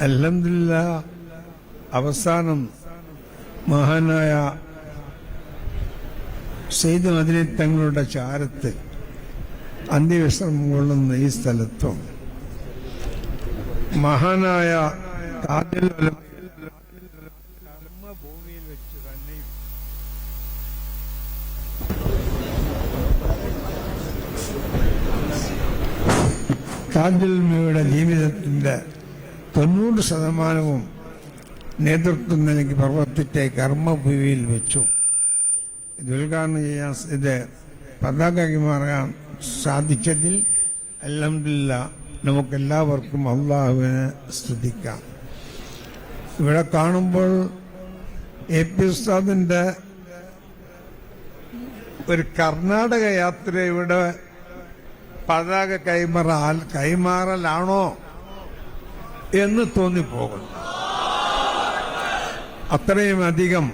അൽഹംദുലില്ലാഹ് അവസാനം മഹാനായ സയ്യിദ് മദീനി തങ്ങളുടെ ചാരത്ത് അന്ത്യവിശ്രമം കൊള്ളുന്ന ഈ സ്ഥലത്തും മഹാനായ താജുൽ ഉലമ ഭൂമിയിൽ വെച്ച് തന്നെയും താജുൽ ഉലമയുടെ ജീവിതത്തിന്റെ 90% നേതൃത്വം നൽകി പ്രവർത്തിച്ച കർമ്മഭൂമിയിൽ വെച്ചു ഇത് ഉദ്ഘാടനം ചെയ്യാൻ ഇത് പതാക കൈമാറാൻ സാധിച്ചതിൽ അൽഹംദുലില്ലാഹ് നമുക്കെല്ലാവർക്കും അള്ളാഹുവിനെ സ്തുതിക്കാം. ഇവിടെ കാണുമ്പോൾ എ.പി. ഉസ്താദിന്റെ ഒരു കർണാടക യാത്രയുടെ പതാക കൈമാറലാണോ എന്ന് തോന്നിപ്പോകുന്നു. അത്രയും അധികം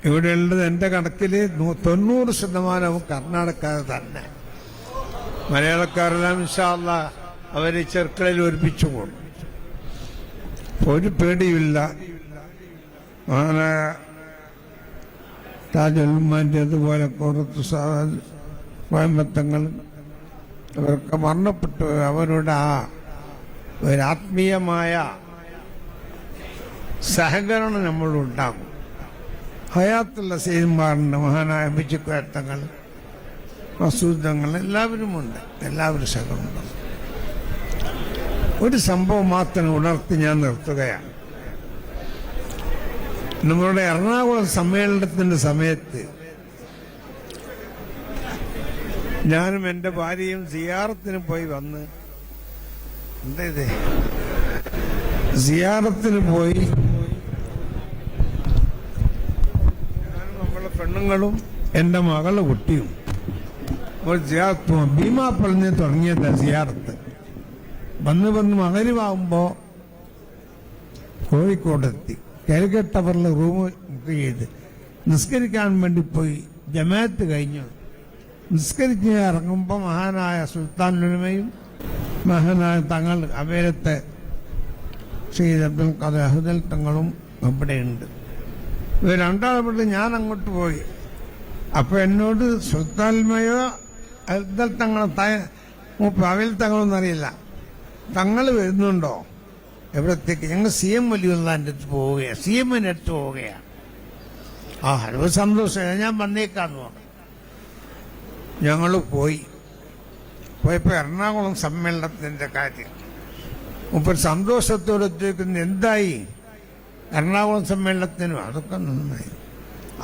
ഇവിടെയുള്ളത് എൻ്റെ കണക്കിൽ 90% കർണാടകക്കാർ തന്നെ. മലയാളക്കാരെല്ലാം ഇൻഷാ അല്ലാഹ് അവരെ ചെറുക്കളിൽ ഒരുമിച്ചു പോകും. ഒരു പേടിയില്ല. മഹാനായ താജുൽ ഉലമാന്റെ അതുപോലെ കുറത്ത് കോയമ്പത്തങ്ങൾ അവരൊക്കെ മരണപ്പെട്ടു. അവരുടെ ആ ഒരാത്മീയമായ സഹകരണം നമ്മളുണ്ടാകും. ഹയാത്തുള്ള സയ്യിദ്മാരുണ്ട്, മഹാനായ ബിജുക്കോയത്തങ്ങൾ, മസൂദങ്ങൾ, എല്ലാവരുമുണ്ട്. എല്ലാവരും സഹകരണം. ഒരു സംഭവം മാത്രം ഉണർത്തി ഞാൻ നിർത്തുകയാണ്. നമ്മളുടെ എറണാകുളം സമ്മേളനത്തിന്റെ സമയത്ത് ഞാനും എൻ്റെ ഭാര്യയും സിയാറത്തിന് പോയി വന്ന് സിയാറത്തിന് പോയി ഞാനും നമ്മളെ പെണ്ണുങ്ങളും എൻ്റെ മകളുടെ കുട്ടിയും ഒരു സിയാറത്ത് ഭീമാ പറഞ്ഞ് തുടങ്ങിയത് സിയാറത്ത് വന്ന് മകരിവാകുമ്പോ കോഴിക്കോടെത്തി. കാലിക്കറ്റ് ടവറിൽ റൂം ബുക്ക് ചെയ്ത് നിസ്കരിക്കാൻ വേണ്ടി പോയി. ജമാഅത്ത് കഴിഞ്ഞു നിസ്കരിച്ച് ഇറങ്ങുമ്പോൾ മഹാനായ സുൽത്താൻ ഉലമയും മഹാനായ തങ്ങൾ അവേരത്തെ സയ്യിദ് അബ്ദുൽ ഖാദിർ അഹ്ദൽ തങ്ങളും അവിടെയുണ്ട്. ഇവർ രണ്ടാളും ഞാൻ അങ്ങോട്ട് പോയി. അപ്പൊ എന്നോട് സുൽത്താൻ ഉലമയോ അഹ്ദൽ തങ്ങളോ അവേൽ തങ്ങളൊന്നും അറിയില്ല. തങ്ങൾ വരുന്നുണ്ടോ? എവിടത്തേക്ക്? ഞങ്ങൾ CM വലിയുള്ളതിൻ്റെ അടുത്ത് പോവുകയാണ്, CMന്റെ അടുത്ത് പോവുകയാണ്. ആ ഒരു സന്തോഷം, ഞാൻ വന്നേക്കാന്ന് പറഞ്ഞു. ഞങ്ങൾ പോയപ്പോ എറണാകുളം സമ്മേളനത്തിന്റെ കാര്യം മുപ്പത് സന്തോഷത്തോടെ ചോദിക്കുന്നു, എന്തായി എറണാകുളം സമ്മേളനത്തിനും? അതൊക്കെ നന്നായി,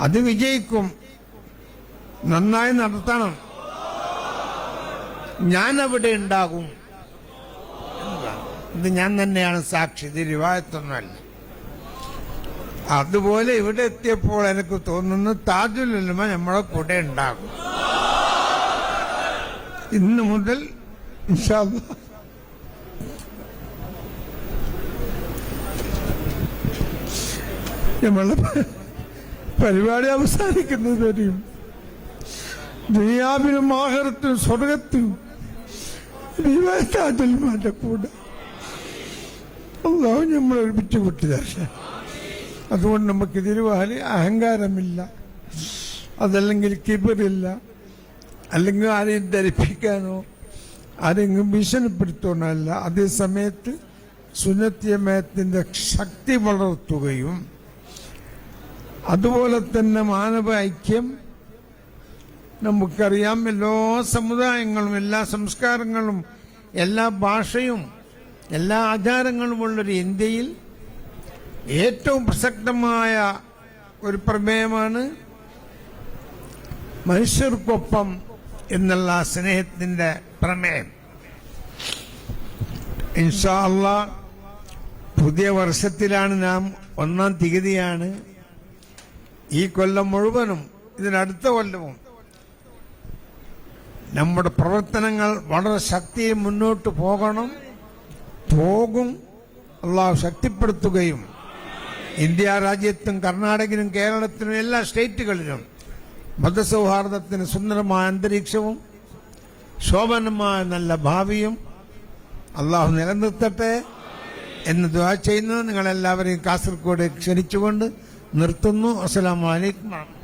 അത് വിജയിക്കും, നന്നായി നടത്തണം, ഞാൻ അവിടെ ഉണ്ടാകും. ഇത് ഞാൻ തന്നെയാണ് സാക്ഷി, ഇത് റിവായത്തൊന്നുമല്ല. അതുപോലെ ഇവിടെ എത്തിയപ്പോൾ എനിക്ക് തോന്നുന്നു താജുൽ ഉലമ നമ്മളെ കൂടെ ഉണ്ടാകും. ഇന്ന് മുതൽ ഇൻഷാ അല്ലാഹ് നമ്മളെ പരിപാടി അവസാനിക്കുന്നത് വരെയും ദുനിയാവിനും ആഖിറത്തിനും സ്വർഗത്തിനും താജുൽ ഉലമയുടെ കൂടെ അള്ളാഹു നമ്മൾ ഒരുമിച്ച് വിട്ടുതരാ. അതുകൊണ്ട് നമുക്കിതിന് വലിയ അഹങ്കാരമില്ല, അതല്ലെങ്കിൽ കിബറില്ല, അല്ലെങ്കിൽ ആരെയും ധരിപ്പിക്കാനോ ആരെങ്കിലും ഭീഷണിപ്പെടുത്താനോ. അതേ സമയത്ത് സുന്നത്തിയമയത്തിന്റെ ശക്തി വളർത്തുകയും അതുപോലെ തന്നെ മാനവ ഐക്യം നമുക്കറിയാം. എല്ലാ സമുദായങ്ങളും എല്ലാ സംസ്കാരങ്ങളും എല്ലാ ഭാഷയും എല്ലാ ആചാരങ്ങളുമുള്ളൊരു ഇന്ത്യയിൽ ഏറ്റവും പ്രസക്തമായ ഒരു പ്രമേയമാണ് മനുഷ്യർക്കൊപ്പം എന്നുള്ള സ്നേഹത്തിന്റെ പ്രമേയം. ഇൻഷാ അല്ലാഹ് പുതിയ വർഷത്തിലാണ് നാം, 1-ാം തീയതിയാണ്. ഈ കൊല്ലം മുഴുവനും ഇതിനടുത്ത കൊല്ലവും നമ്മുടെ പ്രവർത്തനങ്ങൾ വളരെ ശക്തിയിൽ മുന്നോട്ട് പോകും. അള്ളാഹു ശക്തിപ്പെടുത്തുകയും ഇന്ത്യ രാജ്യത്തും കർണാടകയിലും കേരളത്തിലും എല്ലാ സ്റ്റേറ്റുകളിലും മതസൗഹാർദ്ദത്തിന് സുന്ദരമായ അന്തരീക്ഷവും ശോഭനമായ നല്ല ഭാവിയും അള്ളാഹു നിലനിർത്തട്ടെ. എന്ന് ദുആ ചെയ്യുന്നു. നിങ്ങളെല്ലാവരെയും കാസർഗോഡ് ക്ഷണിച്ചുകൊണ്ട് നിർത്തുന്നു. അസ്സലാമു അലൈക്കും.